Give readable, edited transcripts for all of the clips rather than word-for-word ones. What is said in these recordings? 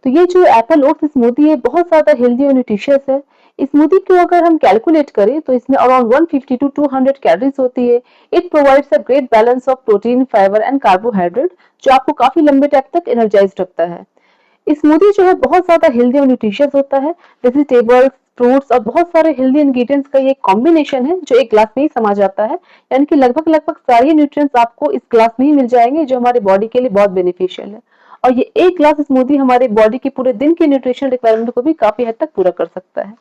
तो ये जो एप्पल ओट्स स्मूदी है बहुत ज़्यादा हेल्दी और न्यूट्रिशियस है। स्मूदी को अगर हम कैलकुलेट करें तो इसमें अराउंड 150 टू 200 कैलोरीज होती है। It provides a great balance of protein, fibre and carbohydrate जो आपको काफ़ी लंबे टाइम तक एनर्जाइज्ड रखता है। स्मूदी जो है बहुत ज़्यादा हेल्दी और न्यूट्रिशियस होता है। वेजिटेबल्स, फ्रूट्स और बहुत सारे हेल्दी इंग्रेडिएंट्स का ये कॉम्बिनेशन है जो एक ग्लास में ही समा जाता है। यानी कि लगभग सारे न्यूट्रिएंट्स आपको इस ग्लास में ही मिल जाएंगे जो हमारे बॉडी के लिए बहुत बेनिफिशियल है। और ये एक ग्लास स्मूदी हमारे बॉडी की पूरे दिन की न्यूट्रिशन रिक्वायरमेंट को भी काफी हद तक पूरा कर सकता है।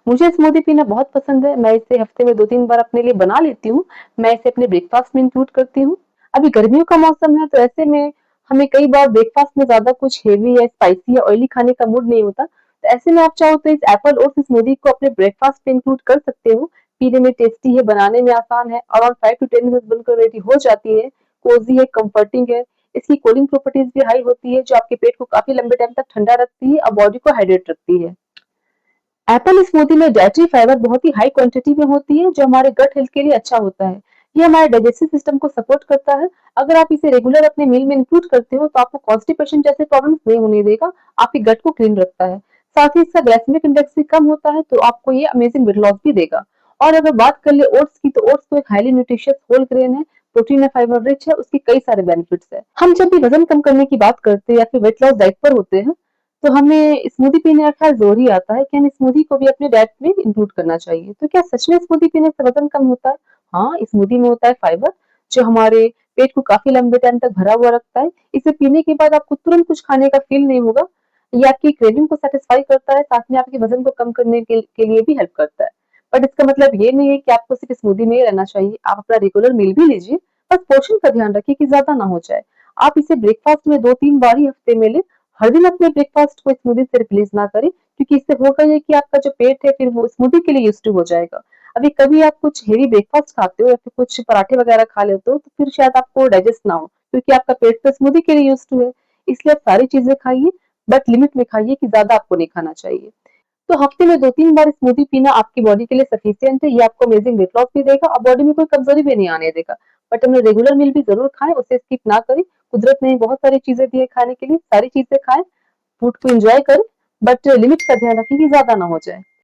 मुझे स्मूदी पीना बहुत पसंद है। मैं इसे हफ्ते में 2-3 बार अपने लिए बना लेती हूँ। मैं इसे अपने ब्रेकफास्ट में इंक्लूड करती हूँ। अभी गर्मियों का मौसम है तो ऐसे में हमें कई बार ब्रेकफास्ट में ज़्यादा कुछ हेवी या स्पाइसी या ऑयली खाने का मूड नहीं होता। तो ऐसे में आप चाहो तो इस एप्पल ओट्स स्मूदी को अपने ब्रेकफास्ट में इंक्लूड कर सकते हो। पीने में टेस्टी है, बनाने में आसान है, अराउंड 5 टू 10 मिनट्स बनकर रेडी हो जाती है। कोज़ी है, कंफर्टिंग है। इसकी कूलिंग प्रॉपर्टीज भी हाई होती है जो आपके पेट को काफ़ी लंबे टाइम तक ठंडा रखती है और बॉडी को हाइड्रेट रखती है। एप्पल स्मूदी में डाइटरी फाइबर बहुत ही हाई क्वांटिटी में होती है जो हमारे गट हेल्थ के लिए अच्छा होता है। ये हमारे डाइजेस्टिव सिस्टम को सपोर्ट करता है। अगर आप इसे रेगुलर अपने मील में इंक्लूड करते हो तो आपको कॉन्स्टिपेशन जैसे प्रॉब्लम्स नहीं होने देगा। आपके गट को क्लीन रखता है। साथ ही इसका ग्लाइसेमिक इंडेक्स भी कम होता है तो आपको ये अमेजिंग वेट लॉस भी देगा। और अगर बात कर ले ओट्स की तो ओट्स तो एक हाईली न्यूट्रिशियस होल ग्रेन है, प्रोटीन और फाइबर रिच है, उसकी कई सारे बेनिफिट्स है। हम जब भी वजन कम करने की बात करते हैं या फिर वेट लॉस डाइट पर होते हैं तो हमें स्मूदी पीने का ख़्याल ज़रूरी आता है कि हमें स्मूदी को भी अपने डाइट में इंक्लूड करना चाहिए। तो क्या सच में स्मूदी पीने से वज़न कम होता है? हाँ, स्मूदी में होता है फाइबर जो हमारे पेट को काफ़ी लंबे टाइम तक भरा हुआ रखता है। इसे पीने के बाद आपको तुरंत कुछ खाने का फ़ील नहीं होगा। ये आपकी क्रेविंग को सैटिस्फाई करता है, साथ में आपके वज़न को कम करने के लिए भी हेल्प करता है। बट इसका मतलब ये नहीं है कि आपको सिर्फ़ स्मूदी में ही रहना चाहिए। आप अपना रेगुलर मील भी लीजिए, बस पोर्शन का ध्यान रखिए कि ज़्यादा ना हो जाए। आप इसे ब्रेकफ़ास्ट में 2-3 बार ही हफ़्ते में लें। हर दिन अपने ब्रेकफास्ट को स्मूदी से रिप्लेस ना करें क्योंकि इससे होगा ये कि आपका जो पेट है फिर वो स्मूदी के लिए यूज्ड टू हो जाएगा। अभी कभी आप कुछ हेवी ब्रेकफास्ट खाते हो या फिर कुछ पराठे वगैरह खा लेते हो तो फिर शायद आपको डाइजेस्ट ना हो क्योंकि आपका पेट तो स्मूदी के लिए यूज्ड टू है। इसलिए आप सारी चीजें खाइए बट लिमिट में खाइए कि ज्यादा आपको नहीं खाना चाहिए। तो हफ्ते में 2-3 बार स्मूदी पीना आपकी बॉडी के लिए सफिशिएंट है। ये आपको अमेजिंग वेट लॉस भी देगा और बॉडी में कोई कमजोरी भी नहीं आने देगा। बट हमें रेगुलर मील भी जरूर खाएं, उसे स्किप ना करें। कुदरत ने बहुत सारी चीजें दी है खाने के लिए, सारी चीजें खाएं, फूड को एंजॉय करें बट लिमिट का ध्यान रखें कि ज़्यादा ना हो जाए।